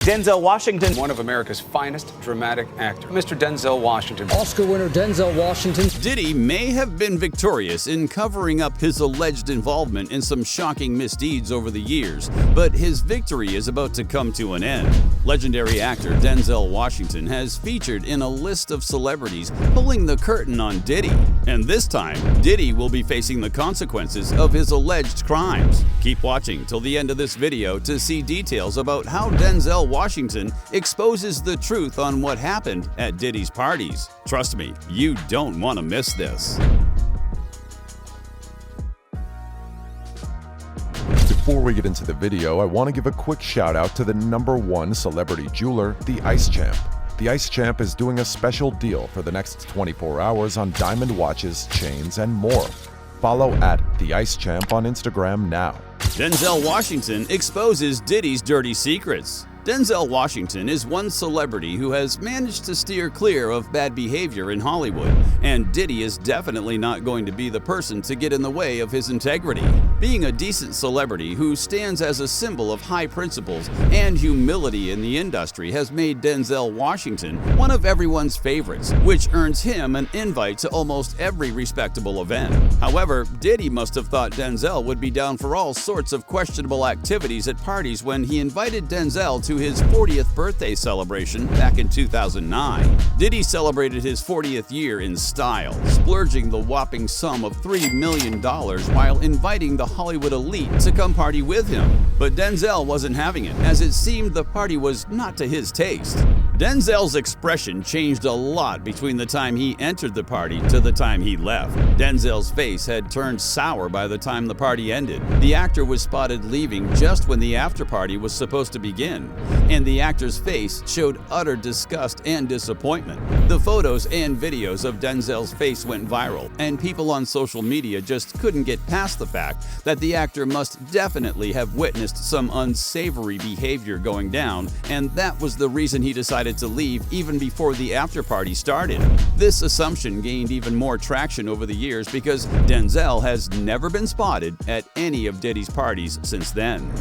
Denzel Washington, one of America's finest dramatic actors, Mr. Denzel Washington. Oscar winner Denzel Washington. Diddy may have been victorious in covering up his alleged involvement in some shocking misdeeds over the years, but his victory is about to come to an end. Legendary actor Denzel Washington has featured in a list of celebrities pulling the curtain on Diddy, and this time, Diddy will be facing the consequences of his alleged crimes. Keep watching till the end of this video to see details about how Denzel Washington exposes the truth on what happened at Diddy's parties. Trust me, you don't want to miss this. Before we get into the video, I want to give a quick shout out to the #1 celebrity jeweler, the Ice Champ. The Ice Champ is doing a special deal for the next 24 hours on diamond watches, chains, and more. Follow at the Ice Champ on Instagram now. Denzel Washington exposes Diddy's dirty secrets. Denzel Washington is one celebrity who has managed to steer clear of bad behavior in Hollywood, and Diddy is definitely not going to be the person to get in the way of his integrity. Being a decent celebrity who stands as a symbol of high principles and humility in the industry has made Denzel Washington one of everyone's favorites, which earns him an invite to almost every respectable event. However, Diddy must have thought Denzel would be down for all sorts of questionable activities at parties when he invited Denzel to his 40th birthday celebration back in 2009. Diddy celebrated his 40th year in style, splurging the whopping sum of $3 million while inviting the Hollywood elite to come party with him. But Denzel wasn't having it, as it seemed the party was not to his taste. Denzel's expression changed a lot between the time he entered the party to the time he left. Denzel's face had turned sour by the time the party ended. The actor was spotted leaving just when the after-party was supposed to begin, and the actor's face showed utter disgust and disappointment. The photos and videos of Denzel's face went viral, and people on social media just couldn't get past the fact that the actor must definitely have witnessed some unsavory behavior going down, and that was the reason he decided to leave even before the after-party started. This assumption gained even more traction over the years because Denzel has never been spotted at any of Diddy's parties since then.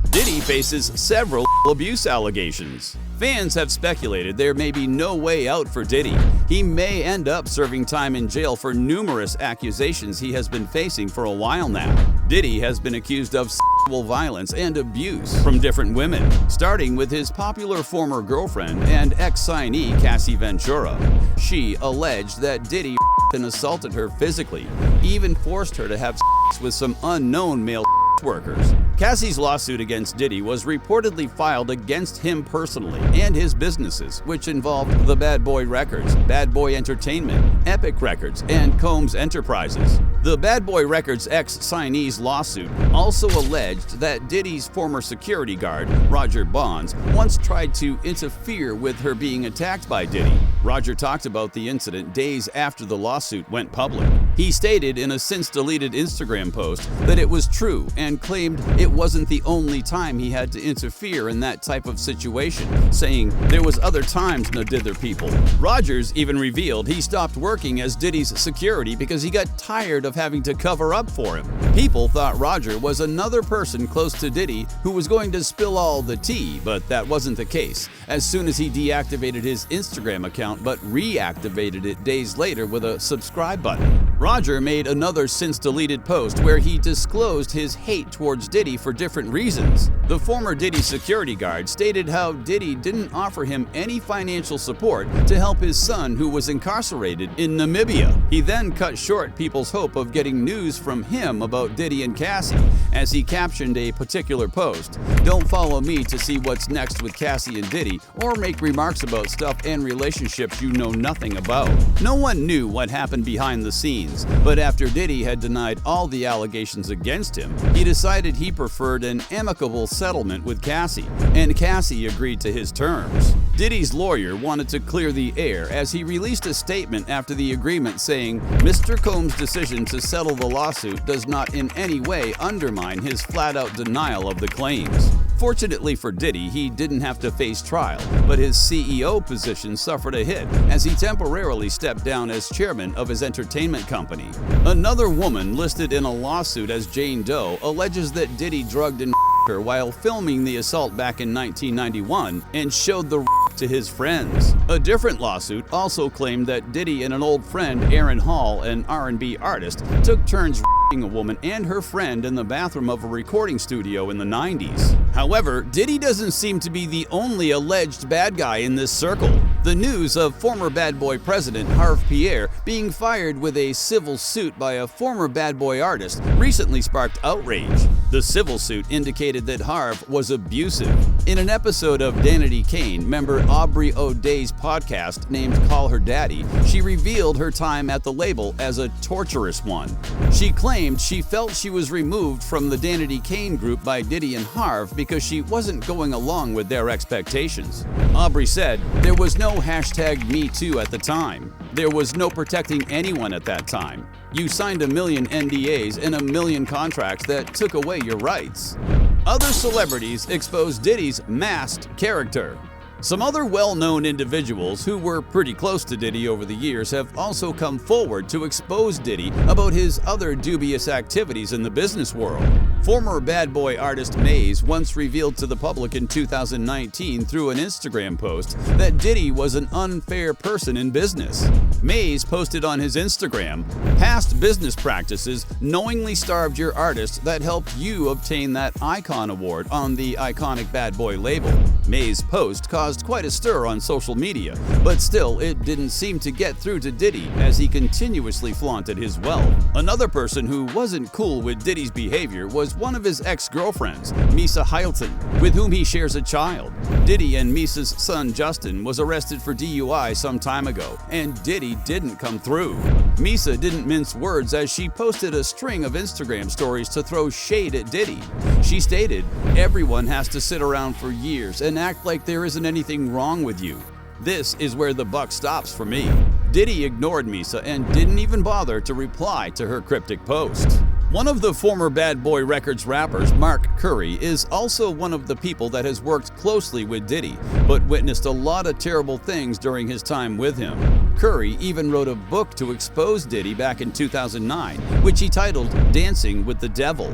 Diddy faces several abuse allegations. Fans have speculated there may be no way out for Diddy. He may end up serving time in jail for numerous accusations he has been facing for a while now. Diddy has been accused of sexual violence and abuse from different women, starting with his popular former girlfriend and ex-signee Cassie Ventura. She alleged that Diddy and assaulted her physically, even forced her to have sex with some unknown male workers. Cassie's lawsuit against Diddy was reportedly filed against him personally and his businesses, which involved the Bad Boy Records, Bad Boy Entertainment, Epic Records, and Combs Enterprises. The Bad Boy Records ex-signee's lawsuit also alleged that Diddy's former security guard, Roger Bonds, once tried to interfere with her being attacked by Diddy. Roger talked about the incident days after the lawsuit went public. He stated in a since-deleted Instagram post that it was true and claimed it wasn't the only time he had to interfere in that type of situation, saying there was other times no dither people. Rogers even revealed he stopped working as Diddy's security because he got tired of having to cover up for him. People thought Roger was another person close to Diddy who was going to spill all the tea, but that wasn't the case. As soon as he deactivated his Instagram account but reactivated it days later with a subscribe button. Roger made another since-deleted post where he disclosed his hate towards Diddy for different reasons. The former Diddy security guard stated how Diddy didn't offer him any financial support to help his son who was incarcerated in Namibia. He then cut short people's hope of getting news from him about Diddy and Cassie, as he captioned a particular post, "Don't follow me to see what's next with Cassie and Diddy, or make remarks about stuff and relationships you know nothing about." No one knew what happened behind the scenes, but after Diddy had denied all the allegations against him, he decided he preferred an amicable settlement with Cassie, and Cassie agreed to his terms. Diddy's lawyer wanted to clear the air as he released a statement after the agreement saying, "Mr. Combs' decision to settle the lawsuit does not in any way undermine his flat-out denial of the claims." Fortunately for Diddy, he didn't have to face trial, but his CEO position suffered a hit as he temporarily stepped down as chairman of his entertainment company. Another woman listed in a lawsuit as Jane Doe alleges that Diddy drugged and her while filming the assault back in 1991 and showed the to his friends. A different lawsuit also claimed that Diddy and an old friend, Aaron Hall, an R&B artist, took turns a woman and her friend in the bathroom of a recording studio in the 90s. However, Diddy doesn't seem to be the only alleged bad guy in this circle. The news of former Bad Boy president Harve Pierre being fired with a civil suit by a former Bad Boy artist recently sparked outrage. The civil suit indicated that Harve was abusive. In an episode of Danity Kane, member Aubrey O'Day's podcast named Call Her Daddy, she revealed her time at the label as a torturous one. She claimed she felt she was removed from the Danity Kane group by Diddy and Harve because she wasn't going along with their expectations. Aubrey said, "There was no #MeToo at the time. There was no protecting anyone at that time. You signed a million NDAs and a million contracts that took away your rights." Other celebrities exposed Diddy's masked character. Some other well-known individuals who were pretty close to Diddy over the years have also come forward to expose Diddy about his other dubious activities in the business world. Former Bad Boy artist Maze once revealed to the public in 2019 through an Instagram post that Diddy was an unfair person in business. Maze posted on his Instagram, "Past business practices knowingly starved your artist that helped you obtain that Icon Award on the iconic Bad Boy label." Maze's post caused quite a stir on social media, but still it didn't seem to get through to Diddy as he continuously flaunted his wealth. Another person who wasn't cool with Diddy's behavior was one of his ex-girlfriends, Misa Hylton, with whom he shares a child. Diddy and Misa's son Justin was arrested for DUI some time ago, and Diddy didn't come through. Misa didn't mince words as she posted a string of Instagram stories to throw shade at Diddy. She stated, "Everyone has to sit around for years and act like there isn't anything wrong with you. This is where the buck stops for me." Diddy ignored Misa and didn't even bother to reply to her cryptic post. One of the former Bad Boy Records rappers, Mark Curry, is also one of the people that has worked closely with Diddy, but witnessed a lot of terrible things during his time with him. Curry even wrote a book to expose Diddy back in 2009, which he titled Dancing with the Devil.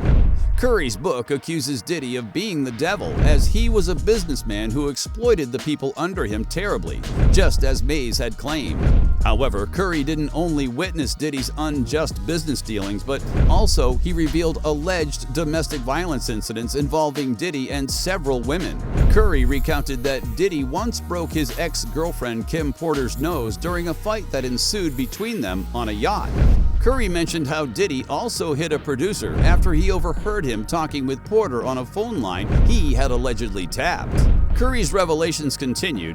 Curry's book accuses Diddy of being the devil, as he was a businessman who exploited the people under him terribly, just as Maze had claimed. However, Curry didn't only witness Diddy's unjust business dealings, but also he revealed alleged domestic violence incidents involving Diddy and several women. Curry recounted that Diddy once broke his ex-girlfriend Kim Porter's nose during a fight that ensued between them on a yacht. Curry mentioned how Diddy also hit a producer after he overheard him talking with Porter on a phone line he had allegedly tapped. Curry's revelations continued